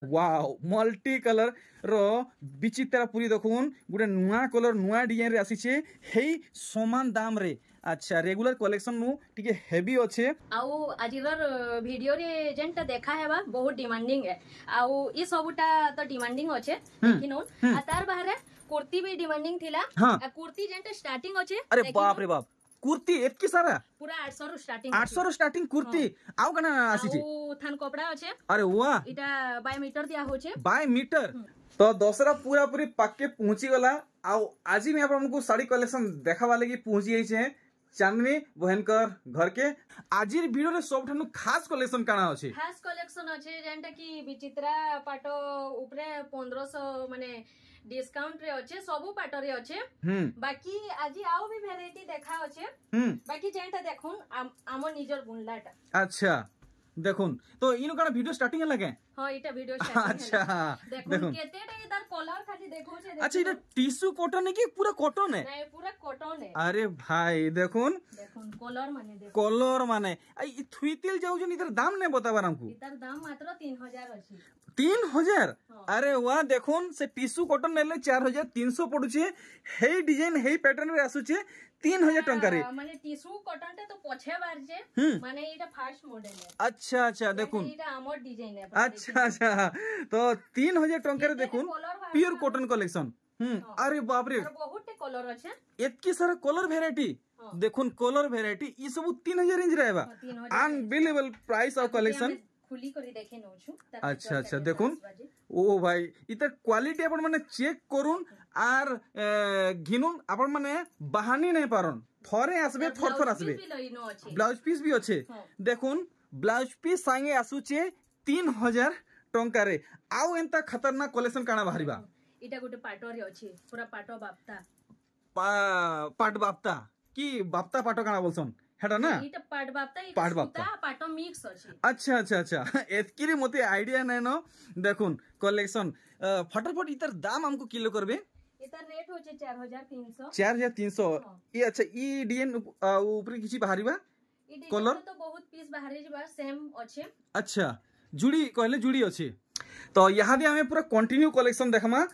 Wow multi colour रो विचित्र पूरी देखुन गोटे नुआ कलर नुआ डिजाइन रे आसीचे हेई समान दाम रे। अच्छा रेगुलर कलेक्शन नु टिके हेवी अच्छे आउ आजिर वीडियो रे जेंटा देखा हेबा बहुत डिमांडिंग है आउ ई सबटा तो डिमांडिंग अच्छे देखिनो आ तार बाहर कुर्ती भी डिमांडिंग थिला कुर्ती जेंटा स्टार्टिंग अच्छे। अरे बाप रे बाप कुर्ती एतकी सारा पूरा 800 रो स्टार्टिंग 800 रो स्टार्टिंग कुर्ती आउ कना आसीचे थान कपड़ा अच्छे। अरे वाह इटा बाय मीटर दिया होचे बाय मीटर तो दशरा पूरा पूरी पाके पहुंची गला। आउ आज मैं आपको साड़ी कलेक्शन देखावा लगी पहुंची जाइछे चांदनी बहनकर घर के। आजिर वीडियो रे सबठानु खास कलेक्शन काना अछि खास कलेक्शन अछि जेंटा की विचित्रा पाटो ऊपरे 1500 माने डिस्काउंट रे अच्छे सबु पाटो रे अच्छे बाकी आजी आउ भी वैरायटी देखा अच्छे बाकी जेंटा देखुन आमो निजर बुनलाटा। अच्छा देखुन तो इनो काना वीडियो स्टार्टिंग लगे हां इटा वीडियो स्टार्टिंग अच्छा देखुन केतेटा इधर कलर खाली देखो छे। अच्छा इटा टिश्यू कॉटन है कि पूरा कॉटन है? नहीं पूरा कॉटन है। अरे भाई देखुन कलर माने देखो कलर माने आई थुइतिल जाउ जन इधर दाम ने बताबार हमको इधर दाम मात्र 3000 अछि 3000। अरे वाह देखुन से टिश्यू कॉटन नेले 4300 पडुचे हे डिजाइन हे पैटर्न रे आसुचे 3000 टंका रे माने टिश्यू कॉटन ते तो पछे बार जे माने एटा फास्ट मॉडल है। अच्छा अच्छा देखुन एटा हमर डिजाइन है। अच्छा अच्छा तो 3000 टंका रे देखुन प्योर कॉटन कलेक्शन अरे बाप रे बहुत कलर अच्छे एतकी सारा कलर वेराइटी देखुन कलर वेराइटी ई सब 3000 रेंज रहबा अनबिलीवेबल प्राइस ऑफ कलेक्शन खुली करी देखे नउछु। अच्छा अच्छा देखुन ओ भाई इतर क्वालिटी अपन माने चेक करुन आर घिनुन अपन माने बहानी नहीं पारन थरे आसबे थर थर आसबे ब्लाउज पीस भी अच्छे देखुन ब्लाउज पीस संगे आसुचे 3000 टंका रे। आउ एंता खतरनाक कलेक्शन काना बाहरिबा इटा गोटे पाटो रे अछि पूरा पाटो बाप्ता पाट बाप्ता की बाप्ता पाटो काना बोलसन हेटा ना इटा पाट बाप्ता पाटो मिक्स अछि। अच्छा अच्छा अच्छा एतकी मते आईडिया नै न देखुन कलेक्शन फटाफट इतर दाम हमको किलो करबे इतर रेट होचे 4300 4300 ई अच्छा ई डिजाइन ऊपर किछि बाहरिबा कलर तो बहुत पीस बाहरी जबा सेम अछि। अच्छा जुड़ी कहले जुड़ी अछि तो यहाँ भी हमें पूरा कंटिन्यू कलेक्शन देखमा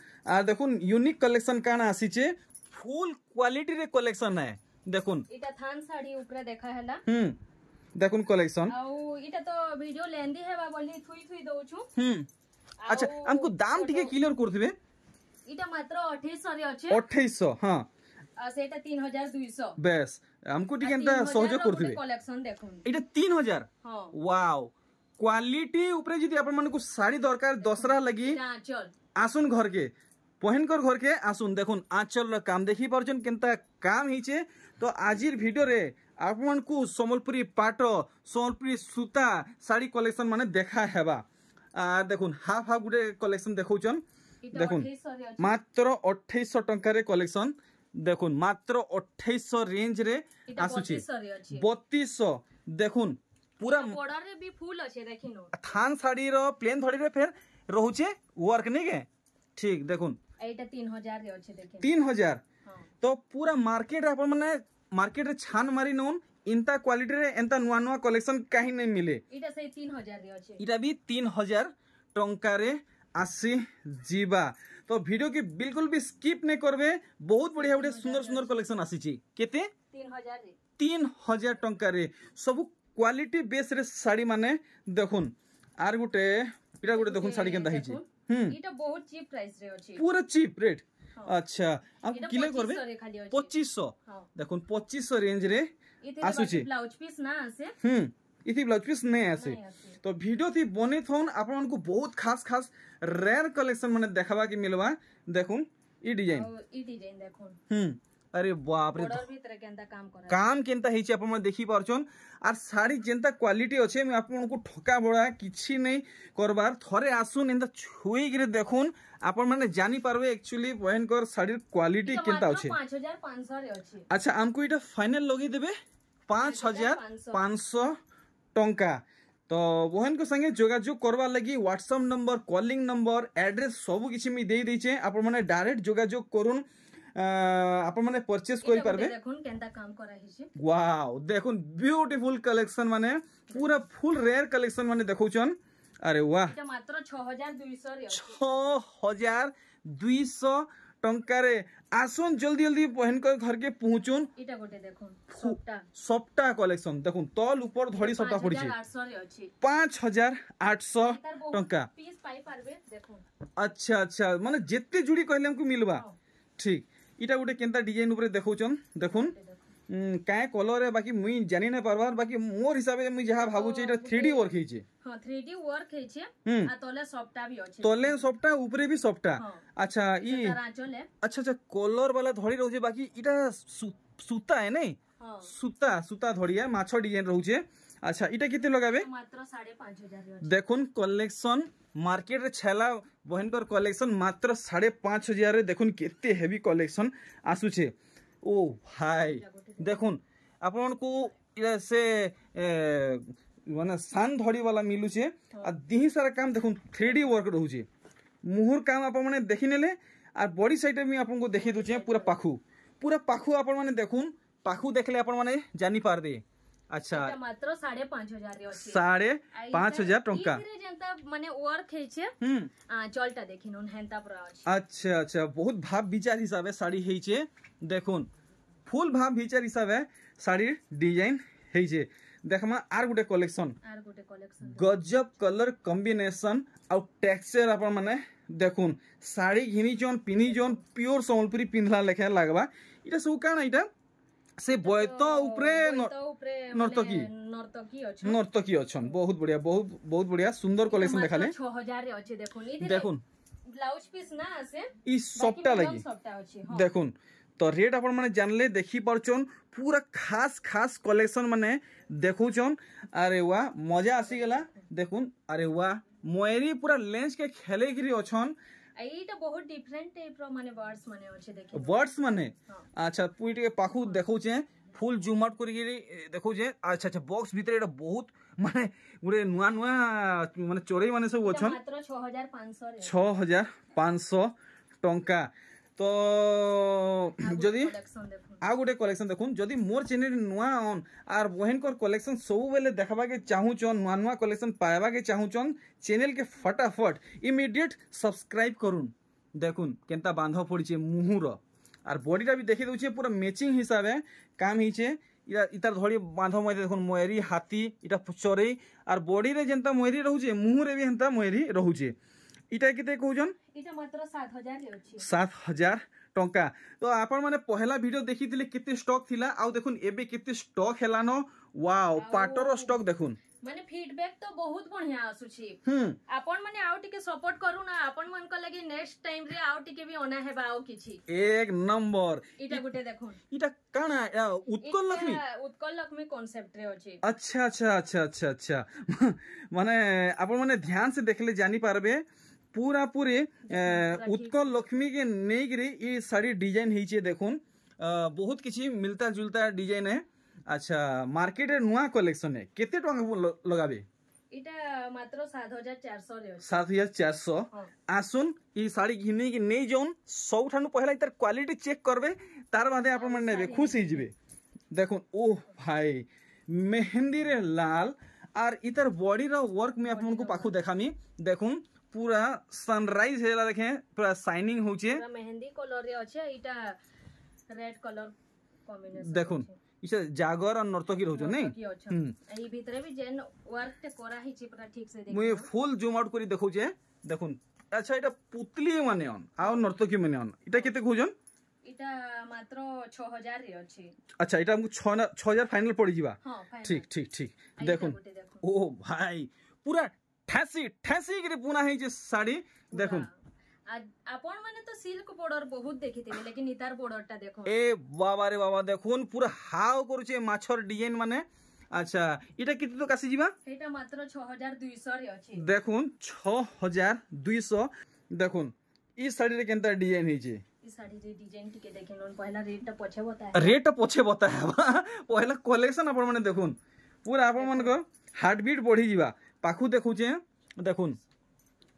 देखुन यूनिक कलेक्शन काना आसीचे फुल क्वालिटी रे कलेक्शन है देखुन इटा थान साड़ी ऊपर देखा हैला देखुन कलेक्शन आउ इटा तो वीडियो लेंदी हेबा बोली थुई थुई दोछु अच्छा हमको दाम टिके क्लियर करथिबे इटा मात्र 2800 रे अछि 2800 हां आ सेटा 3200 बेस हमको टिके एंता सहयोग करथिबे कलेक्शन देखुन इटा 3000 हां वाओ क्वालिटी ऊपर जदी अपन मन को साड़ी दरकार दसरा लगी आंचल आसुन घर के पहनकर घर के आसुन देखुन आंचल र काम देखि परजन केनता काम हिचे। तो आजिर वीडियो रे आपन को सम्बलपुरी पाटो सम्बलपुरी सूता साड़ी कलेक्शन माने देखा हेबा देखुन हाफ हाफ गुटे कलेक्शन देखौचन देखुन मात्र 2800 टंका रे कलेक्शन देखुन मात्र 2800 रेंज रे आसुची 3200 देखुन पूरा बॉर्डर रे भी फुल अछि देखिनो थान साड़ी रो प्लेन थोड़ी रे फेर रहउचे वर्क नै के ठीक देखुन एटा 3000 रे अछि देखिन 3000 तो पूरा मार्केट रे अपन माने मार्केट रे छान मारी नोन इंता क्वालिटी रे एंता नुआ नुआ कलेक्शन काहे नै मिले इटा से 3000 रे अछि इटा भी 3000 टंका रे आसी जीवा। तो वीडियो के बिल्कुल भी स्किप नहीं करबे बहुत बढ़िया बढ़िया सुंदर सुंदर कलेक्शन आसीची केते 3000 रे 3000 टंका रे सब क्वालिटी बेस रे साड़ी माने देखुन आर गुटे इटा गुटे देखुन साड़ी केनता हिची इटा बहुत चीप प्राइस रे अछि पूरा चीप रेट। अच्छा हमको किले करबे 2500 देखुन 2500 रेंज रे आसुची ब्लाउज पीस ना आसे इथि ब्लाउज पीस नै आसे। तो वीडियो थी बने थोन आपन को बहुत खास खास रेयर कलेक्शन माने देखाबा के मिलवा देखुन ई डिजाइन देखुन अरे बाप रे काम केनता हिचे अपन मन देखि परछन आर साड़ी जेनता क्वालिटी अछि मैं आपन को ठका बडा किछि नै करबार थरे आसुन एंता छुई गिरे देखुन अपन माने जानी पारबे एक्चुअली बहनकर साड़ी क्वालिटी केनता अछि 5500 रे अछि। अच्छा हमको इटा फाइनल लगी देबे 5500 टंका। तो बहन को संगे जोगाजोग करवा लगी WhatsApp number calling number address सब किछि मी दे दैछे अपन माने डायरेक्ट जोगाजोग करूँ आपण माने परचेस करि परबे देखुन केनता काम करा हिचे वाओ देखुन ब्यूटीफुल कलेक्शन माने पूरा फुल रेयर कलेक्शन माने देखौचन अरे वाह এটা মাত্র 6200 রে আছে 6200 टंका रे आसन जल्दी जल्दी बहन को घर के पहुंचुन এটা গোটে দেখুন सबटा कलेक्शन देखुन तल ऊपर धड़ी सबटा पड़ी छे 5800 रे আছে 5800 टंका पीस पाई पारबे देखुन अच्छा अच्छा माने जेते जुड़ी कहले हमको मिलबा ठीक इटा गोटे केनता डिजाइन ऊपर देखौचन देखुन काय कलर है बाकी मुई जानि ना पारबार बाकी मोर हिसाब से मुई जहा भाबु छे इटा 3D वर्क हेचे हां 3D वर्क हेचे आ तले सॉफ्टा भी अछि तले सॉफ्टा ऊपरे भी सॉफ्टा अच्छा ई राजले अच्छा अच्छा कलर वाला धड़ी रहउछे बाकी इटा सूता है नहीं सूता सूता धड़ी है माछो डिजाइन रहउछे अच्छा इटा किते लगाबे मात्र 5500 देखुन कलेक्शन मार्केट रे छेला बहनकर कलेक्शन मात्र 5500 रे देखुन केते हेवी कलेक्शन आसुछे ओ भाई देखुन आपन को से माने सान धड़ी वाला मिलू छे आ दिही सारा काम देखुन 3D वर्क रहू छे मुहुर काम आपन माने देखि नेले आ बॉडी साइड में आपन को देखि दउ छे पूरा पाखु आपन माने देखुन पाखु देखले आपन माने जानि पार दे अच्छा এটা মাত্র 5500 রে আছে 5500 टंका इरे जनता माने वर्क हेचे चलटा देखिनुन हेंता पूरा अछि अच्छा अच्छा बहुत भाव विचार हिसाब साड़ी हेचे देखुन फुल भाव विचार हिसाब साड़ी डिजाइन हेचे देखमा आर गुटे कलेक्शन गजब कलर कॉम्बिनेशन आ टेक्सचर अपन माने देखुन साड़ी घिनी जोन पिनी जोन प्योर सम्बलपुरी पिनला लेखे लागबा इटा सब काना इटा से बयत ऊपरे नर्तकी अछन बहुत बढ़िया सुंदर कलेक्शन देखाले 6000 रे अछि देखुन देखुन ब्लाउज पीस ना आसे ई सबटा लागि देखुन तो रेट अपन माने जानले देखि परचन पूरा खास कलेक्शन माने देखुचन अरे वाह मजा आसी गेला देखुन अरे वाह मोयरी पूरा लेंस के खेले गिरी अछन एटा बहुत डिफरेंट टाइप रो माने वर्ड्स माने अछि देखि वर्ड्स माने अच्छा पुइट के पाखु देखौ छे फुल जूम आउट करि देखौ छे अच्छा अच्छा बॉक्स भीतर एटा बहुत माने गुरे नुआ माने चोरई माने सब अछन मात्र 6500 रे 6500 टंका तो जदि आ गोटे कलेक्शन देखुन जदि मोर चैनल नुआ ऑन आर बहन कर कलेक्शन सब बेले देखबा के चाहूचन नुआ कलेक्शन पाएबा के चाहूचन चैनल के फटाफट इमीडिएट सब्सक्राइब करुन देखुन केनता बांध पड़ी मुहुर आर बॉडीटा भी देखि दउछे पूरा मैचिंग हिसाब काम हिचे इतार धड़ी बांध मय देखुन मोयरी हाथी इटा चोरई आर बॉडी रे जेंता मोयरी रहउछे मुहुरे भी हेंता मोयरी रहउछे इटा किते कहउजन इटा मात्र 7000 रे अछि 7000 टंका तो आपण माने पहला वीडियो देखिथिले किते स्टॉक थिला आ देखुन एबे किते स्टॉक हेलानो वाओ पाटर स्टॉक देखुन माने फीडबैक तो बहुत बढ़िया आसुछि आपण माने आउ टिके सपोर्ट करू ना आपण मन को लागि नेक्स्ट टाइम रे आउ टिके भी ओना हेबा आउ किछि एक नंबर इटा गुटे देखुन इटा काना उत्कल लक्ष्मी कांसेप्ट रे अछि अच्छा अच्छा अच्छा अच्छा अच्छा माने आपण माने ध्यान से देखले जानि पारबे पूरा पूरे उत्कल लक्ष्मी के नेगरी ये साड़ी डिजाइन हिचे देखुन बहुत किछि मिलता जुलता डिजाइन है अच्छा मार्केट रे नुआ कलेक्शन है केते टंका लगाबे इटा मात्र 7400 रे 7400 आसुन ई साड़ी घिनी कि नै जोन सबठानु पहला इतर क्वालिटी चेक करबे तार बादे आपण मन नेबे खुश ही जिबे देखुन ओ भाई मेहंदी रे लाल आर इतर बॉडी रो वर्क में आपन को पाखु देखामी देखुन पूरा सनराइज हेला देखे पूरा शाइनिंग होचे पूरा मेहंदी कलर रे अछि इटा रेड कलर कॉम्बिनेशन देखुन इसे जागर और नर्तकी रहउछ नै एही भीतरे भी जेन वर्क ते करा हिची पूरा ठीक से देख मुई फुल जूम आउट करी देखौ छे देखुन अच्छा इटा पुतली माने ऑन आ नर्तकी माने ऑन इटा केते कहउजन इटा मात्र 6000 रे अछि अच्छा इटा हमको 6000 फाइनल पड़ी जीवा ठीक ठीक ठीक देखुन ओ भाई पूरा ठेसी के पुना है जे साड़ी देखुन आपण माने तो सिल्क बॉर्डर बहुत देखिथिले लेकिन इतार बॉर्डरटा देखो ए बाबा रे बाबा देखुन पूरा हाव करूचे माछर डिजाइन माने अच्छा इटा किते तो कासी जीवा एटा मात्र 6200 रे अछि देखुन 6200 देखुन ई साड़ी रे केनता डिजाइन हिचे ई साड़ी रे डिजाइन टिके देखिनन पहला रेट पछे बताया पहला कलेक्शन आपण माने देखुन पूरा आपण मन को हार्ट बीट बढ़ी जीवा पाखु देखुचे देखुन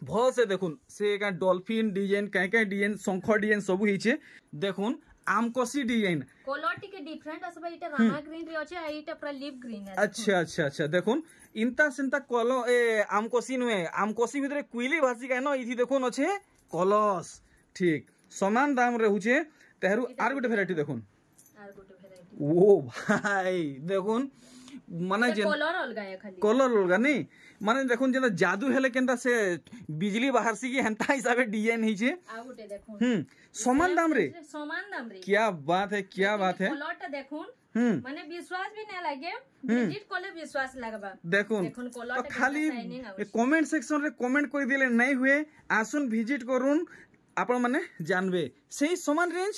भल से देखुन से का डॉल्फिन डिजाइन कहीं डिजाइन शंख डिजाइन सब हिचे देखुन आमकोसी डिजाइन कलर टिके डिफरेंट असबा इटा रामा ग्रीन रे अछि आ इटा पूरा लीफ ग्रीन है। अच्छा अच्छा अच्छा देखुन इंता सेंता कलो ए आमकोसी नुए आमकोसी भितरे कुइली भासी कानो इथि देखुन अछि कलस ठीक समान दाम रहउछे तेहरु आर गोटे भेराइटी देखुन आर गोटे भेराइटी ओ भाई देखुन माने कलर अलगा है खाली कलर अलगा नहीं माने देखुन जेना जादू हेले केनता से बिजली बाहर सी की हेंता हिसाबे डिजाइन हिचे आ गोटे देखुन समान दाम रे क्या बात है कलरटा देखुन माने विश्वास भी नहीं लागे विजिट कोले विश्वास लागबा देखुन तो खाली कमेंट सेक्शन रे कमेंट कर दिले नहीं हुए आसुन विजिट करून आपण माने जानबे सही समान रेंज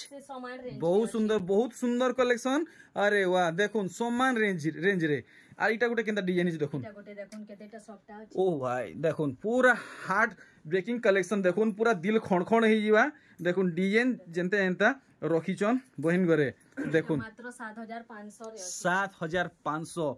बहुत सुंदर कलेक्शन अरे वाह देखुन समान रेंज रे आर इटा गोटे केनता डिजाइन देखुन केतेटा सॉफ्ट अछि ओ भाई देखुन पूरा हार्ट ब्रेकिंग कलेक्शन देखुन पूरा दिल खणखण हे जीवा देखुन डिजाइन जेंते एंता रखिचन बहिन गरे देखुन मात्र 7500 रे 7500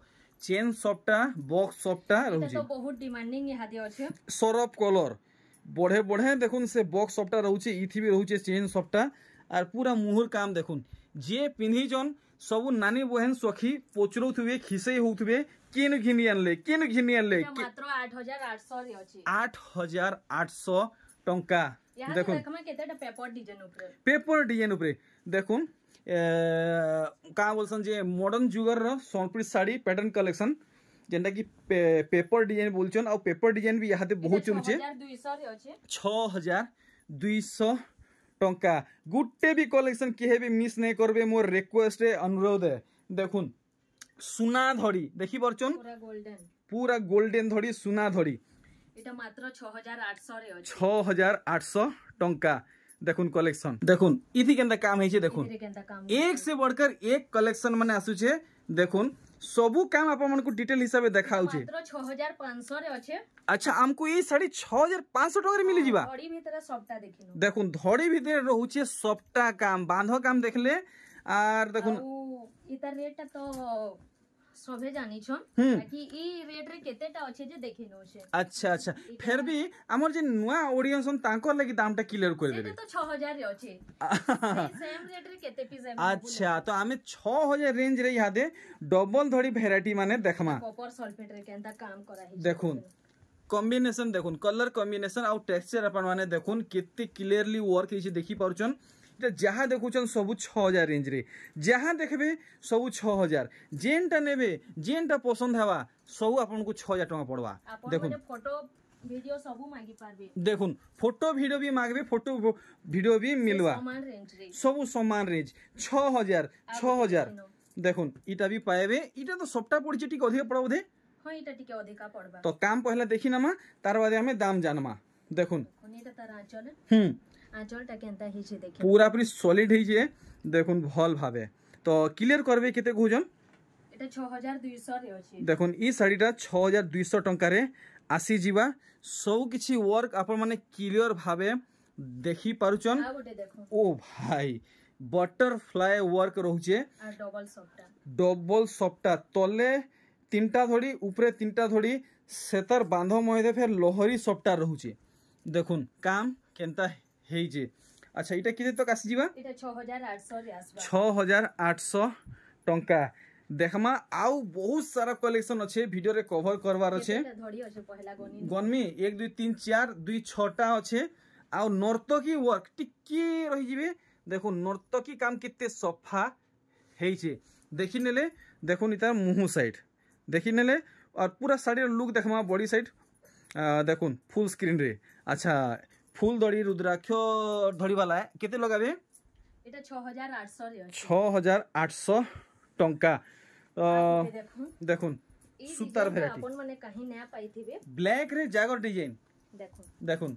चेन सॉफ्टा बॉक्स सॉफ्टा रहउची तो बहुत डिमांडिंग यहादे अछि सरफ कलर बढ़े बढ़े देखुन से बॉक्स सॉफ्टा रहउची इथि भी रहउची चेन सॉफ्टा और पूरा मुहुर काम देखुन जे पिन्हिजन सब नानी बहन सखी पोचरौथुबे खिसई होथुबे केन घिनी आनले मात्र 8800 रे अछि 8800 टंका देखुन केतेटा पेपर डिजाइन ऊपर देखुन का बोलसन जे मॉडर्न जुगर रो सोनपुरी साड़ी पैटर्न कलेक्शन जेंटा कि पेपर डिजाइन बोलछन और पेपर डिजाइन भी यहाते बहुत चलुचे 6200 रे अछि 6200 टंका गुटे भी कलेक्शन केहे भी मिस नहीं करबे मोर रिक्वेस्ट है अनुरोध है देखुन सुना धड़ी देखि परछन पूरा गोल्डन धड़ी सुना धड़ी एटा मात्र 6800 रे अछि 6800 टंका देखुन कलेक्शन देखुन इथि केनता काम है देखुन एक से बढ़कर एक कलेक्शन माने आसुचे देखुन सबू काम आप मन को डिटेल हिसाब से देखाउचे मात्र 6500 रे अछि अच्छा हमको ये साड़ी 6500 टका रे मिली जीवा धड़ी भीतर सबटा देखिनो देखुन धड़ी भीतर रहउचे सबटा काम बांधो काम देखले आर देखुन इता रेट तो सबे जानी छन कि ई रेट रे केतेटा अछि जे देखिनो छे अच्छा अच्छा फिर भी हमर जे नुवा ऑडियंस हम तांकर लागि दामटा क्लियर कर देबे तो 6000 रे अछि सेम रेट रे केते पीस है अच्छा तो हमें 6000 रेंज रे यादे डबल धड़ी वैरायटी माने देखमा कॉपर सल्फेट रे केनता काम करा है देखुन कॉम्बिनेशन देखुन कलर कॉम्बिनेशन और टेक्सचर अपन माने देखुन केते क्लियरली वर्क हिचे देखि पाउचन जहाँ देखुचन सबू 6000 रेंज रे जहाँ देखबे सबू 6000 जेनटा नेबे जेनटा पसंद हवा सब आपन को 6000 टका पड़वा देखुन फोटो वीडियो सबू मांगी पारबे देखुन फोटो वीडियो भी मांगबे फोटो वीडियो भी मिलवा समान रेंज रे सबू समान रेंज 6000 देखुन इटा भी पाएबे इटा तो सबटा पड़छि टिक अधिक पड़बो दे हां इटा टिक अधिक पड़बा तो काम पहला देखि नामा तार बाद हमें दाम जानमा देखुन कोनीटा तारा चले आंचलटा केनता हिचे देखि पूरा पूरी सॉलिड हिचे देखुन भल भाबे तो क्लियर करबे केते कहउजन एटा 6200 रे अछि देखुन ई साड़ीटा 6200 टंका रे आसी जीवा सब किछि वर्क आपन माने क्लियर भाबे देखि पारुचन आ गोटे देखो ओ भाई बटरफ्लाई वर्क रहउचे आ डबल सॉफ्टा तले तीनटा धड़ी ऊपरे तीनटा धड़ी सेतर बांधो मयदे फिर लोहरी सॉफ्टा रहउचे देखुन काम केनता हेई जे अच्छा इटा किते तक आसी जीवा इटा 6800 रे आसबा 6800 टंका देखमा आउ बहुत सारा कलेक्शन अच्छे वीडियो रे कवर करवार अच्छे धड़ी अच्छे पहला गनमी 1 2 3 4 2 6टा अच्छे आउ नर्तकी वर्क टिके रही जिवे देखो नर्तकी काम कितने सफा हेई छे देखि नेले देखो निता मुंह साइड देखि नेले और पूरा साड़ी लुक देखमा बॉडी साइड देखुन फुल स्क्रीन रे अच्छा फुल दड़ी रुद्राक्ष धड़ी वाला है केते लगाबे एटा 6800 रे अछि 6800 टंका देखुन सुतार वैरायटी अपन माने कहीं नया पाइथिबे ब्लैक रे जागर डिजाइन देखुन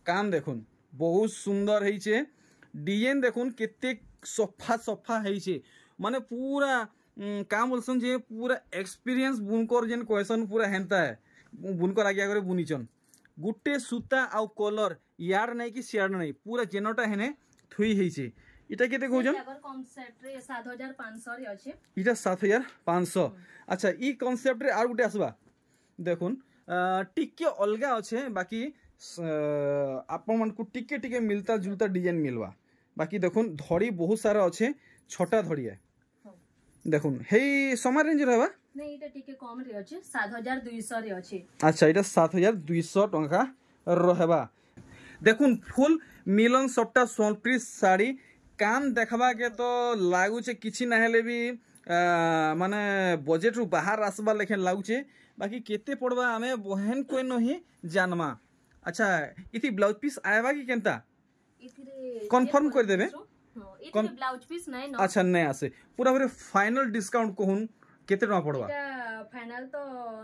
काम देखुन बहुत सुंदर हेई छे डिजाइन देखुन केते सफा हेई छे माने पूरा काम बोलसन जे पूरा एक्सपीरियंस बुनकर जेन क्वेश्चन पूरा हेंता है बुनकर आगे आगे बुनीचन गुटे सूता आउ कलर यार नहीं कि शेयर नहीं पूरा जेनटा हेने थुई हेई छे इटा केते कहउजन अगर कांसेप्ट रे 7500 रे अछि इटा 7500 अच्छा ई कांसेप्ट रे आर गुटे आसबा देखुन टिके अलगा अच्छे बाकी आपन मन को टिके टिके मिलता जुलता डिजाइन मिलवा बाकी देखुन धड़ी बहुत सारा अच्छे छोटा धड़ी है देखुन हे समान रेंज रहबा नहीं इटा टिके कम रे अछि 7200 रे अछि अच्छा इटा 7200 टंका रहबा देखुन फुल मिलन सप्ता सोनप्री साड़ी काम देखबा के तो लागु छे किछि ना हेले भी माने बजेट रु बाहर आसबा लेखन लागु छे बाकी केते पड़बा हमें बहन कोई नहीं जानमा अच्छा इथि ब्लाउज पीस आएबा कि केनता इथिरे कंफर्म कर देबे इथिरे ब्लाउज पीस नहीं न अच्छा नहीं आसे पूरा पूरे फाइनल डिस्काउंट कहून केते टका पड़बा एटा फाइनल तो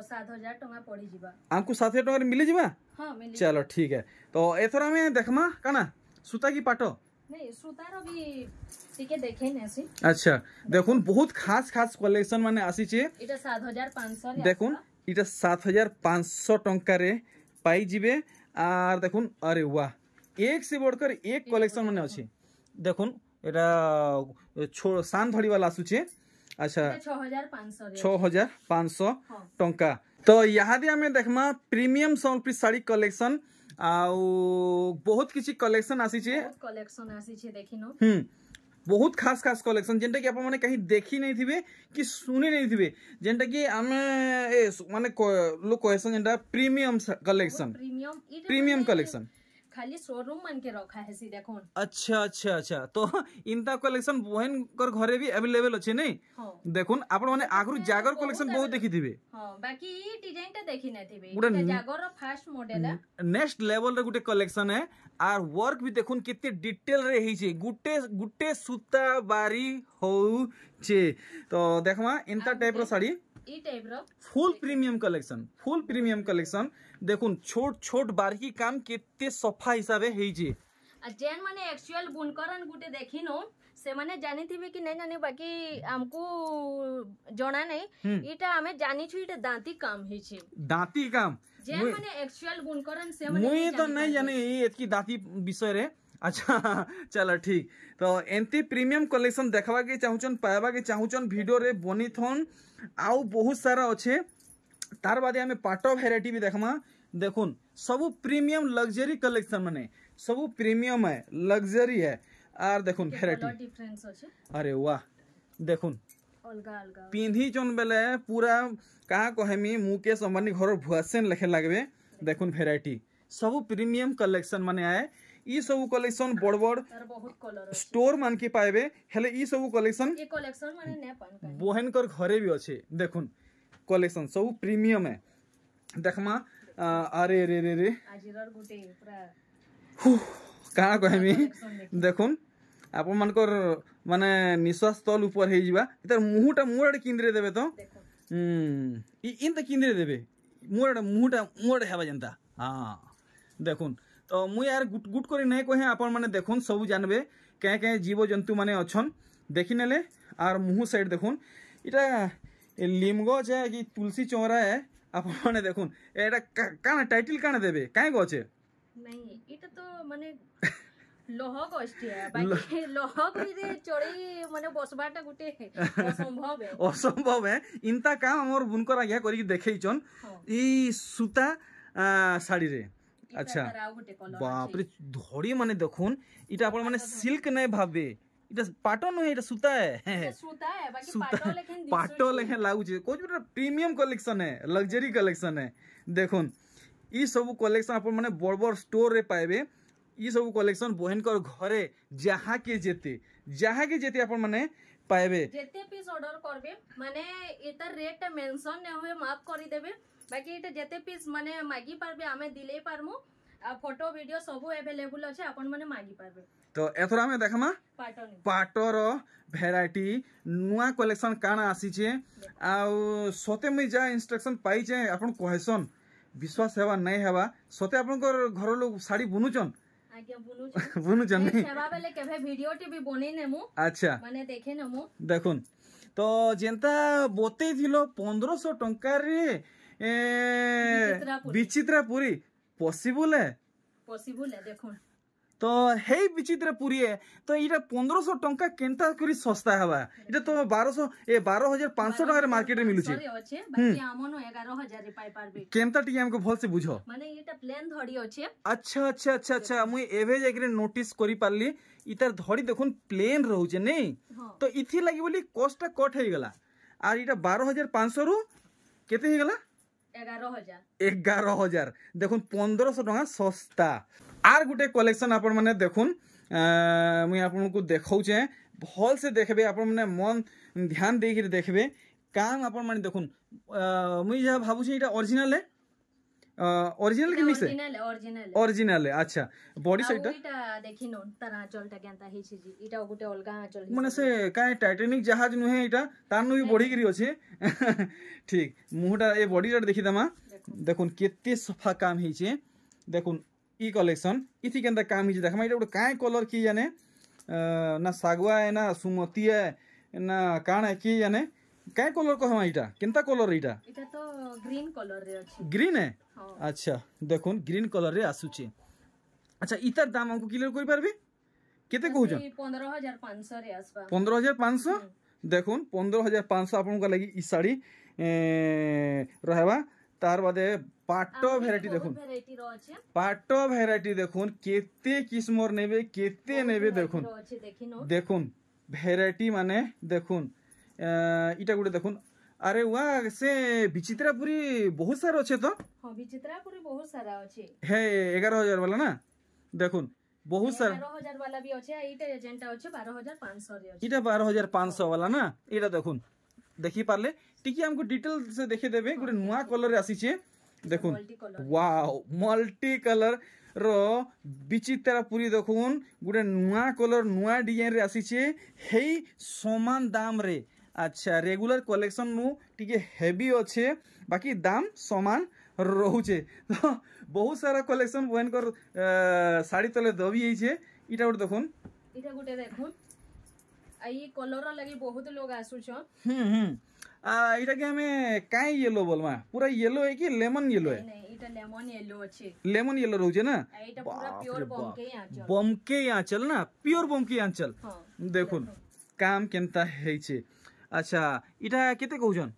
7000 टका पड़ी जिबा आंकु 7000 टका मिली जिबा हां मिली चलो ठीक है तो एथरा में देखमा काना सूता की पाटो नहीं सूतार भी टिके देखे नेसी अच्छा देखुन बहुत खास खास कलेक्शन माने आसी छे इटा 7500 रे देखुन इटा 7500 टंका रे पाई जिबे आर देखुन अरे वाह एक से बढ़कर एक कलेक्शन माने अछि देखुन एटा सान धड़ी वाला आसु छे अच्छा 6500 टंका तो यहाँ दी हमें देखमा प्रीमियम सोनप्री साड़ी कलेक्शन आउ बहुत किसी कलेक्शन आसी छे देखिनो बहुत खास खास कलेक्शन जेंटा कि आपण माने कहीं देखी नहीं थिबे कि सुनी नहीं थिबे जेंटा कि हमें ए माने लोग कहसन जेंटा प्रीमियम कलेक्शन प्रीमियम कलेक्शन खाली शोरूम मन के रखा है सी देखो अच्छा अच्छा अच्छा तो इनता कलेक्शन बहन कर घरे भी अवेलेबल अछि नहीं देखुन आपण माने आगरु जागर कलेक्शन बहुत देखि थिबे हां बाकी ई डिजाइन ता देखि नै थिबे ई जागर रो फर्स्ट मॉडल है नेक्स्ट लेवल रे गुटे कलेक्शन है आर वर्क भी देखुन कितने डिटेल रे ही छे गुटे गुटे सूता बारी हो छे तो देखमा इनता टाइप रो साड़ी ई टाइप रो फुल प्रीमियम कलेक्शन देखुन छोट छोट बारीकी काम केते सफा हिसाबे हेई जे जेन माने एक्चुअल बुनकरन गुटे देखिनो से माने जानि थिबे कि नै जानि बाकी हमको जणा नै इटा हमें जानि छु इटा दांती काम हे छे दांती काम जेन माने एक्चुअल बुनकरन से माने मुई तो नै जानि एतकी दांती विषय रे अच्छा चलो ठीक तो एंती प्रीमियम कलेक्शन देखवा के चाहुचन पाएबा के चाहुचन वीडियो रे बनीथन आउ बहुत सारा अच्छे तार बादे हमें पाटो वेराइटी भी देखमा देखुन सब प्रीमियम लग्जरी कलेक्शन माने सब प्रीमियम है लग्जरी है आर देखुन वेराइटी अरे वाह देखुन अलगा अलगा पिंधी चन बेले पूरा कहाँ कहमी मुकेश अंबानी घर भुआसेन लेखे लागबे देखुन वेराइटी सब प्रीमियम कलेक्शन माने आए ई सब कलेक्शन बड़ बड़ स्टोर मान के पाएबे हेले ई सब कलेक्शन माने ने पान बहन कर घरे भी अच्छे देखुन कलेक्शन सब प्रीमियम है देखमा अरे रे रे रे आजिरर गुटे पूरा कहाँ कहमी देखुन आपण मानकर माने निश्वास तल ऊपर हे जिबा इतर मुहटा मुड़ किंद्रे देबे तो इन त किंद्रे देबे मुहटा मुड़ हेबा जनता हां देखुन तो मु यार गुट गुट करी नहीं कहे आपण माने देखुन सब जानबे कहे कहे जीव जंतु माने अछन देखि नेले आर मुह साइड देखुन इटा लिमगो है कि तुलसी चौरा है आपण माने देखुन एटा काना टाइटल काना देबे काहे गो छे नहीं इटा तो माने लोह गोष्ठिया बाकी लोह रे चोरी माने बसबाटा गुटे असंभव है इनता काम हमर बुनकर आज्ञा करी देखै छन ई सूता साड़ी रे अच्छा बाप रे धड़ी माने देखुन इटा आपण माने सिल्क नै भाबे इटा पाटो नै इटा सूता है बाकी पाटो लेखन लागु छे कोइ प्रीमियम कलेक्शन है लग्जरी कलेक्शन है देखुन ई सब कलेक्शन आपण माने बड़ बड़ स्टोर रे पाएबे ई सब कलेक्शन बहन कर घरे जहाँ के जेते आपण माने पाएबे जेते पीस ऑर्डर करबे माने इतर रेट मेंशन नै होय माफ करी देबे बाकी इटा जेते पीस माने मागी पारबे हमें दिले पारमु आ फोटो वीडियो सब अवेलेबल अछि आपण माने मागी पारबे तो एथरा में देखमा पाटोर वेराइटी नुआ कलेक्शन काना आसी छे आ सते में जा इंस्ट्रक्शन पाई छे आपण कहसन विश्वास हेबा नै हेबा सते आपनकर घर लोग साड़ी बुनुचन आज्ञा बुनुचन नै हेबा बेले केभे वीडियो टीवी बनै नेमु अच्छा माने देखे नेमु देखुन तो जेंता बोते थिलो 1500 टंका रे विचित्रापुरी पॉसिबल है देखुन तो हे विचित्र पूरी है तो इटा 1500 टंका केनता करी सस्ता हवा इटा तो 12,500 टका मार्केट रे मिलुची बाकी हमनो 11,000 रे पाई पारबे केनता टी हमको भल से बुझो माने इटा प्लेन धड़ी अछि अच्छा अच्छा अच्छा अच्छा मुई एवे जाके नोटिस करी पारली इतार धड़ी देखुन प्लेन रहउचे नै तो इथि लागि बोली कॉस्ट कट हे गला आर इटा 12,500 रु केते हे गला 11,000 देखुन 1500 टका सस्ता आर गुटे कलेक्शन आपण माने देखुन मुई आपन को देखाउचे भल से देखबे आपण माने मन ध्यान दे के देखबे काम आपण माने देखुन मुई जा भाबु छी इटा ओरिजिनल है ओरिजिनल कि मिक्स है ओरिजिनल है अच्छा बॉडी सेट इटा देखिनो तारा चलटा केनता हे छी जी इटा गुटे अलगा चल माने से काहे टाइटैनिक जहाज नुहे इटा तारनु भी बढ़ी गिरी अछि ठीक मुहटा ए बॉडी रे देखि दमा देखुन केते सफा काम हे छी देखुन ई कलेक्शन इथि केनता काम हे छी देखमा इटा गुटे काहे कलर की जाने ना सागवा है ना सुमती है ना काण है की जाने काय कलर कहमा इटा केनता कलर इटा तो ग्रीन कलर रे अछि ग्रीन है अच्छा देखुन ग्रीन कलर रे आसुची अच्छा इतर दाम हमको क्लियर करि परबे केते कहू 15,500 रे आसबा 15,500 देखुन 15,500 आपन का लागि ई साड़ी रहबा तार बादे पाटो वैरायटी देखुन पाटो वैरायटी देखुन केते किस्मर नेबे केते नेबे देखुन देखुन वैरायटी माने देखुन इटा गुटे देखुन अरे वाह से विचित्रापुरी बहुत सारा अच्छे तो हां विचित्रापुरी बहुत सारा अच्छे है 11,000 वाला ना देखुन बहुत सारा 11,000 वाला भी अच्छे इटा एजेंटा अच्छे 12,500 रे अच्छे इटा 12,500 वाला ना इटा देखुन देखि पारले टिकी हमको डिटेल से देखे देबे गुटे नुवा कलर रे आसी छे देखुन वाओ मल्टी कलर रो विचित्रापुरी देखुन गुटे नुवा कलर नुवा डिजाइन रे आसी छे हेई समान दाम रे अच्छा रेगुलर कलेक्शन नु टिके हेवी अच्छे बाकी दाम समान रहउचे तो बहुत सारा कलेक्शन बहन कर साड़ी तले दबी छे इटा गुटे देखुन आई कलर लगी बहुत लोग आसु छ इटा के हमें काई येलो बोलमा पूरा येलो है कि लेमन येलो है नहीं इटा लेमन येलो अछि लेमन येलो रहउचे ना इटा पूरा प्योर बमके आंचल ना प्योर बमके आंचल देखुन काम केनता है छे अच्छा इटा केते कहउछन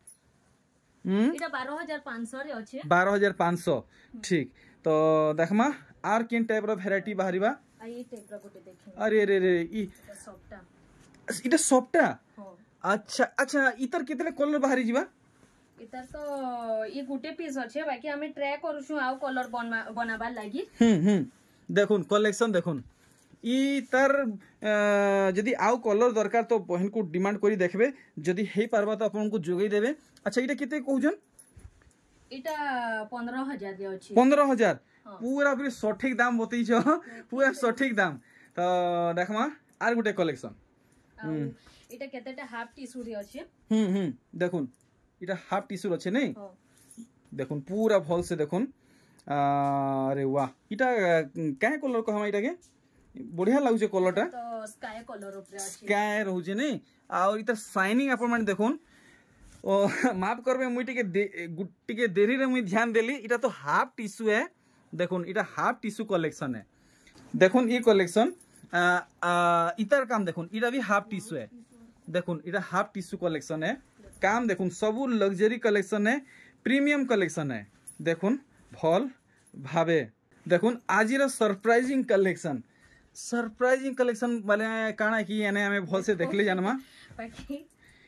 इटा 12,500 रे अछि 12,500 ठीक तो देखमा आर केन टाइप रो वैरायटी बाहरिबा आई टाइप रो गुटे देखि अरे रे रे ई सॉफ्टा इटा सॉफ्टा हां अच्छा अच्छा इतर केतले कलर बाहरी जिबा इतर तो ई गुटे पीस अछि बाकी हमें ट्राई करूछु आउ कलर बनाबा लागि देखुन कलेक्शन देखुन ई तर जदि आउ कलर दरकार तो बहन को डिमांड करी देखबे जदि हेई पारबा तो आपन को जोगई देबे अच्छा इटा केते कहउजन इटा 15,000 रे अछि 15,000 पूरा पूरी सठिक दाम बतई छ पूरा सठिक दाम तो देखमा आर गुटे कलेक्शन इटा केतेटा हाफ टिश्यू रे अछि देखुन इटा हाफ टिश्यू अछि नै देखुन पूरा भल से देखुन अरे वाह इटा काहे कलर कहमा इटा के बढ़िया लागुचे कलरटा तो स्काई कलर ऊपर अछि स्काई रहउचे नै और इता शाइनिंग अपन माने देखुन ओ माफ करबे मुई टिके देरी रे मुई ध्यान देली इटा तो हाफ टिश्यू है देखुन इटा हाफ टिश्यू कलेक्शन है देखुन ई कलेक्शन इतर काम देखुन इटा भी हाफ टिश्यू है देखुन इटा हाफ टिश्यू कलेक्शन है काम देखुन सबू लग्जरी कलेक्शन है प्रीमियम कलेक्शन है देखुन भल भावे देखुन आजिर सरप्राइजिंग कलेक्शन माने काना की यानी हमें भल से देखले जानमा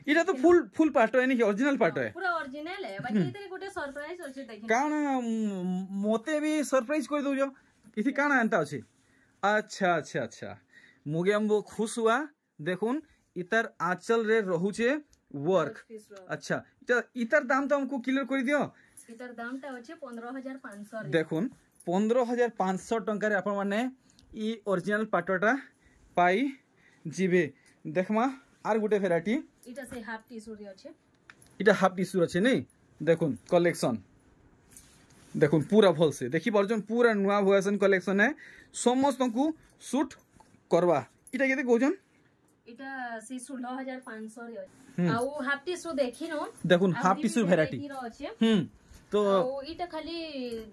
इटा तो फुल पार्ट है नहीं ओरिजिनल पार्ट है पूरा ओरिजिनल है बाकी इतरे गुटे सरप्राइज अछि देखि काना मोते भी सरप्राइज कर दो जो इथि काना एंता अछि अच्छा अच्छा अच्छा मुगे हम वो खुश हुआ देखुन इतर आंचल रे रहउचे वर्क अच्छा इतर दाम तो हमको क्लियर कर दियो इतर दाम ता अछि 15,500 देखुन 15,500 टंका रे आपण माने ई original Patoda pi जिबे देखमा are Gute variety इटा से हाफ टिश्यू रे अछि इटा हाफ टिश्यू अछि नै देखुन कलेक्शन देखुन पूरा भल से देखि परजन पूरा नुवा वर्जन कलेक्शन है समस्त को शूट करवा इटा केते कहजन इटा से 16,500 रे अछि आउ हाफ टिश्यू देखिनो देखुन हाफ टिश्यू वैरायटी तो इटा खाली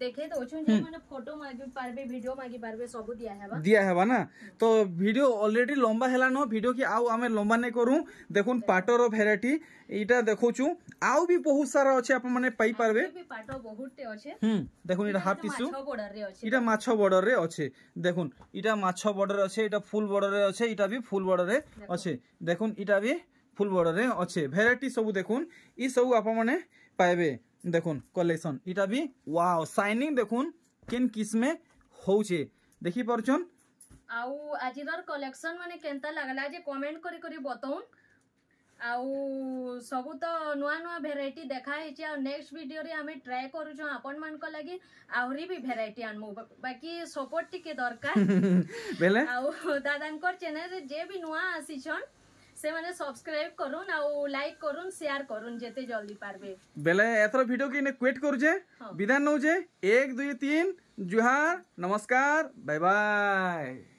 देखे दोछन जे माने फोटो मागी पारबे वीडियो मागी पारबे सब दिया हेबा ना। तो वीडियो ऑलरेडी लंबा हेला न वीडियो की आउ आमे लंबा नै करू। देखुन पाटोर भेराइटी इटा देखोचू आउ भी बहुत सारा अछि आप माने पाई पारबे भी पाटो बहुतटे अछि। देखुन इटा हाफ टिश्यू माछो बॉर्डर रे अछि इटा माछो बॉर्डर रे अछि। देखुन इटा माछो बॉर्डर अछि इटा फुल बॉर्डर रे अछि इटा भी फुल बॉर्डर रे अछि। देखुन इटा भी फुल बॉर्डर रे अछि। भेराइटी सब देखुन ई सब आप माने पाइबे। देखुन कलेक्शन इटा भी वाओ शाइनिंग देखुन केन किस में होउछे देखि परछन। आउ आजिरर कलेक्शन माने केनता लागला जे कमेंट करी करी बताउन। आउ सबु तो नुआ नुआ भेराइटी देखा हेचे आ नेक्स्ट वीडियो रे हमें ट्राई करू छ आपन मान को लागि आउरी भी भेराइटी आनमु बाकी सपोर्ट टिके दरकार बेले आउ दादानकर चैनल रे जे भी नुआ आसीछन से माने सब्सक्राइब करूँ आउ लाइक करूँ शेयर करूँ जेते जल्दी पारबे बेले एथर वीडियो की ने क्विट करू जे विधान नौ जे 1 2 3 जुहार नमस्कार बाय बाय।